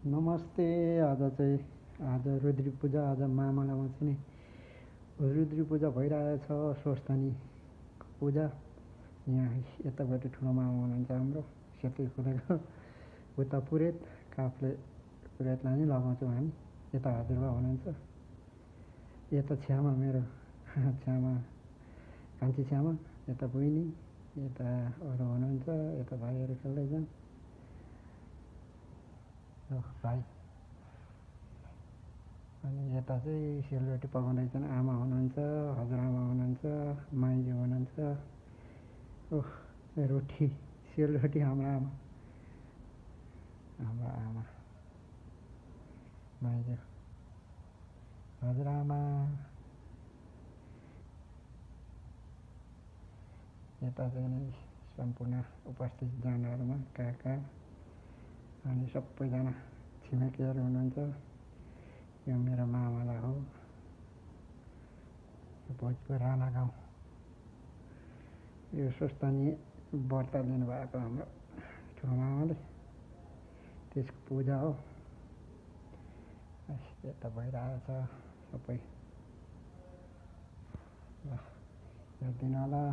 नमस्ते। आज रुद्री पूजा। आज मामलामा चाहिँ नि रुद्री पूजा भइरहेछ। स्वस्थानी पूजा यहाँ यतापट्टि ठुलो मामा हुनुहुन्छ हाम्रो सेतै खुलेको उता पुरेत काफले पुरेतलाई नै लगाउँछौँ हामी। यता हजुरबा हुनुहुन्छ, यता छ्यामा मेरो छ्यामा कान्छी छ्यामा, यता बहिनी, यता अरू हुनुहुन्छ, यता भाइहरू खेल्दैछन्। भाइ अनि यता चाहिँ सेलरोटी पकाउँदैछन्। आमा हुनुहुन्छ, हजुरआमा हुनुहुन्छ, माइजू हुनुहुन्छ। ओह रोटी सेलरोटी हाम्रो आमा माइजू हजुरआमा। यता चाहिँ नि सम्पूर्ण उपस्थित जनाहरूमा काका अनि सबैजना छिमेकीहरू हुनुहुन्छ। यो मेरो मामला हो, भोजपुर राणा गाउँ। यो स्वस्थानी व्रत लिनुभएको हाम्रो ठुलो मामाले, त्यसको पूजा हो। यता भइरहेछ सबै, हेरिदिनु होला।